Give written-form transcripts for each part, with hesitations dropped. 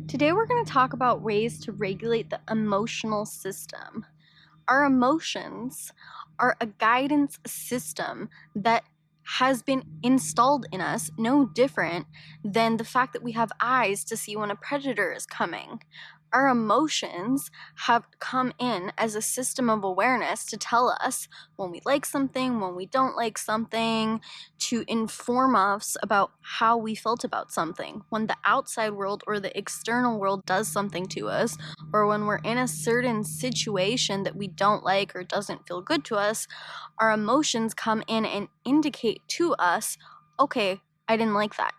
Today we're going to talk about ways to regulate the emotional system. Our emotions are a guidance system that has been installed in us, no different than the fact that we have eyes to see when a predator is coming. Our emotions have come in as a system of awareness to tell us when we like something, when we don't like something, to inform us about how we felt about something. When the outside world or the external world does something to us, or when we're in a certain situation that we don't like or doesn't feel good to us, our emotions come in and indicate to us, okay, I didn't like that.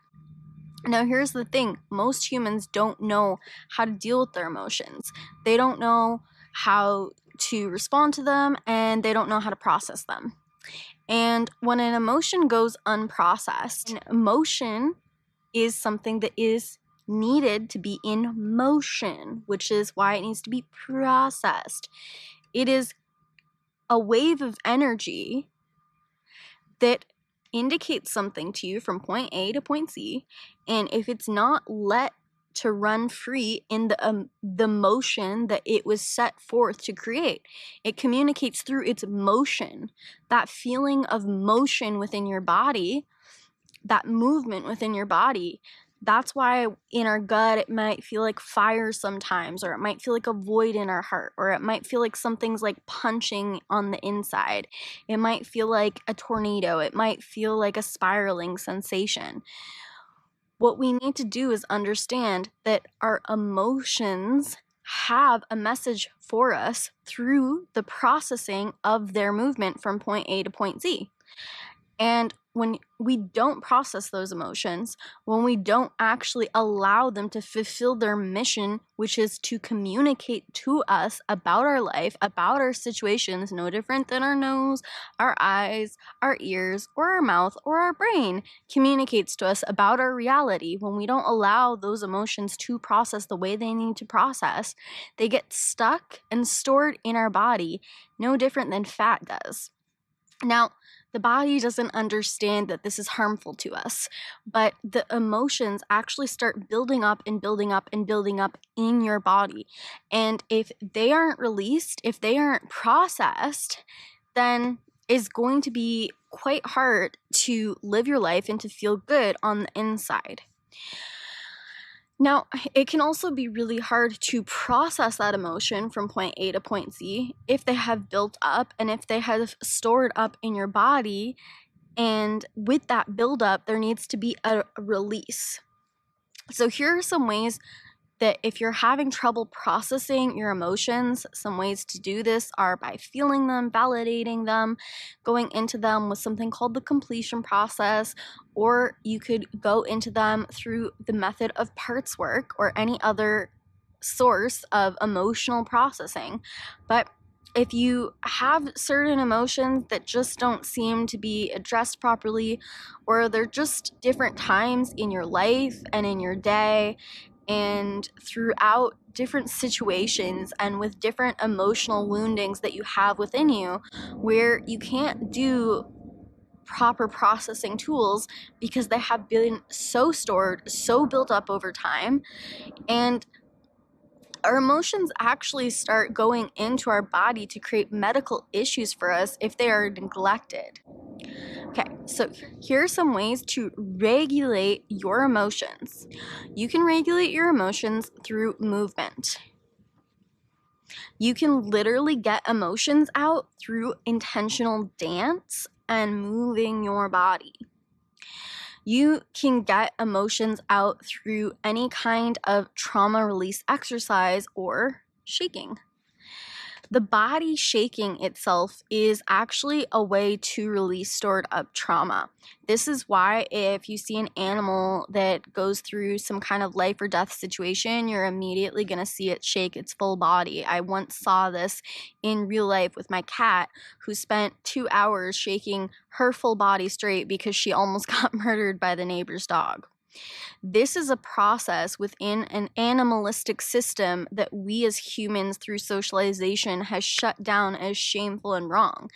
Now, here's the thing. Most humans don't know how to deal with their emotions. They don't know how to respond to them, and they don't know how to process them. And when an emotion goes unprocessed, an emotion is something that is needed to be in motion, which is why it needs to be processed. It is a wave of energy that indicates something to you from point A to point C, and if it's not let to run free in the motion that it was set forth to create, it communicates through its motion. That feeling of motion within your body, that movement within your body, that's why in our gut it might feel like fire sometimes, or it might feel like a void in our heart, or it might feel like something's like punching on the inside. It might feel like a tornado. It might feel like a spiraling sensation. What we need to do is understand that our emotions have a message for us through the processing of their movement from point A to point Z. And when we don't process those emotions, when we don't actually allow them to fulfill their mission, which is to communicate to us about our life, about our situations, no different than our nose, our eyes, our ears, or our mouth, or our brain communicates to us about our reality. When we don't allow those emotions to process the way they need to process, they get stuck and stored in our body, no different than fat does. Now, the body doesn't understand that this is harmful to us, but the emotions actually start building up and building up and building up in your body. And if they aren't released, if they aren't processed, then it's going to be quite hard to live your life and to feel good on the inside. Now, it can also be really hard to process that emotion from point A to point Z if they have built up and if they have stored up in your body. And with that buildup, there needs to be a release. So here are some ways that if you're having trouble processing your emotions, some ways to do this are by feeling them, validating them, going into them with something called the completion process, or you could go into them through the method of parts work or any other source of emotional processing. But if you have certain emotions that just don't seem to be addressed properly, or they're just different times in your life and in your day, and throughout different situations and with different emotional woundings that you have within you, where you can't do proper processing tools because they have been so stored, so built up over time, and our emotions actually start going into our body to create medical issues for us if they are neglected. Okay, so here are some ways to regulate your emotions. You can regulate your emotions through movement. You can literally get emotions out through intentional dance and moving your body. You can get emotions out through any kind of trauma release exercise or shaking. The body shaking itself is actually a way to release stored up trauma. This is why if you see an animal that goes through some kind of life or death situation, you're immediately going to see it shake its full body. I once saw this in real life with my cat, who spent 2 hours shaking her full body straight because she almost got murdered by the neighbor's dog. This is a process within an animalistic system that we as humans through socialization has shut down as shameful and wrong.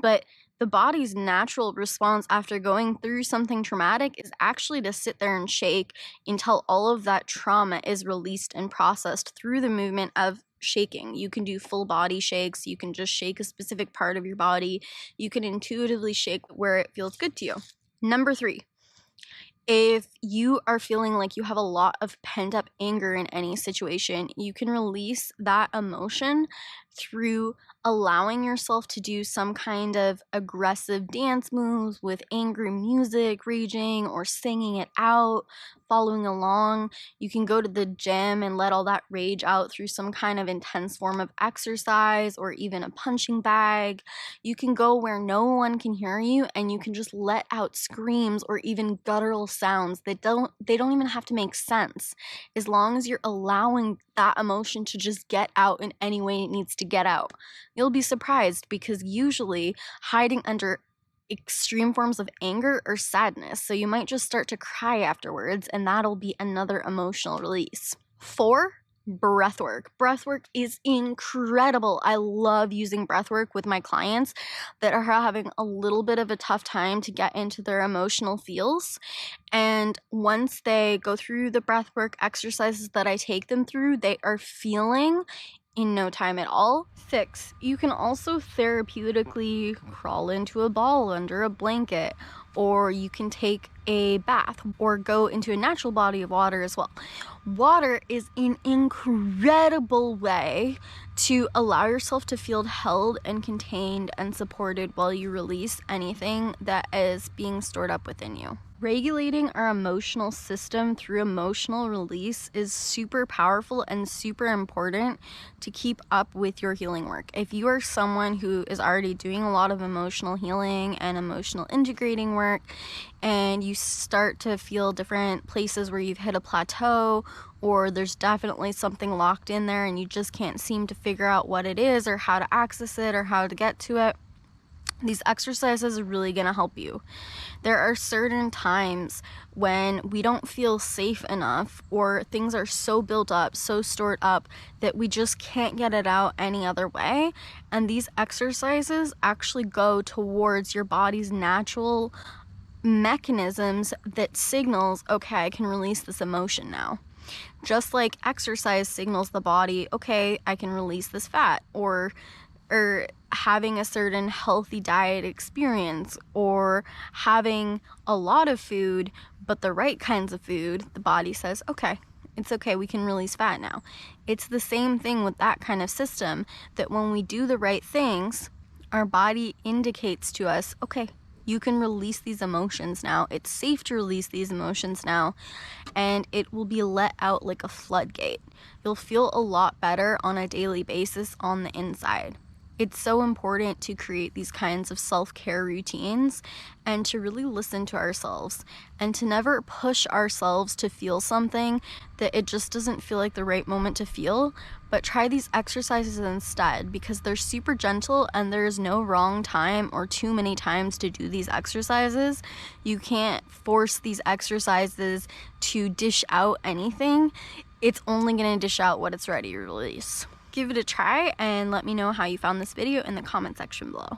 But The body's natural response after going through something traumatic is actually to sit there and shake until all of that trauma is released and processed through the movement of shaking. You can do full body shakes, you can just shake a specific part of your body, you can intuitively shake where it feels good to you. Number 3, if you are feeling like you have a lot of pent up anger in any situation, you can release that emotion through allowing yourself to do some kind of aggressive dance moves with angry music raging or singing it out, following along. You can go to the gym and let all that rage out through some kind of intense form of exercise or even a punching bag. You can go where no one can hear you and you can just let out screams or even guttural sounds that don't even have to make sense, as long as you're allowing that emotion to just get out in any way it needs to get out. You'll be surprised, because usually hiding under extreme forms of anger or sadness, so you might just start to cry afterwards, and that'll be another emotional release. 4, breathwork. Breathwork is incredible. I love using breathwork with my clients that are having a little bit of a tough time to get into their emotional feels. And once they go through the breathwork exercises that I take them through, they are feeling in no time at all. 6, you can also therapeutically crawl into a ball under a blanket, or you can take a bath or go into a natural body of water as well. Water is an incredible way to allow yourself to feel held and contained and supported while you release anything that is being stored up within you. Regulating our emotional system through emotional release is super powerful and super important to keep up with your healing work. If you are someone who is already doing a lot of emotional healing and emotional integrating work, and you start to feel different places where you've hit a plateau, or there's definitely something locked in there and you just can't seem to figure out what it is or how to access it or how to get to it, these exercises are really going to help you. There are certain times when we don't feel safe enough, or things are so built up, so stored up, that we just can't get it out any other way. And these exercises actually go towards your body's natural mechanisms that signals, okay, I can release this emotion now. Just like exercise signals the body, okay, I can release this fat, or having a certain healthy diet experience, or having a lot of food but the right kinds of food, the body says, okay, it's okay, we can release fat now. It's the same thing with that kind of system, that when we do the right things, our body indicates to us, okay, you can release these emotions now. It's safe to release these emotions now, and it will be let out like a floodgate. You'll feel a lot better on a daily basis on the inside. It's so important to create these kinds of self-care routines and to really listen to ourselves and to never push ourselves to feel something that it just doesn't feel like the right moment to feel, but try these exercises instead, because they're super gentle and there's no wrong time or too many times to do these exercises. You can't force these exercises to dish out anything. It's only going to dish out what it's ready to release. Give it a try and let me know how you found this video in the comment section below.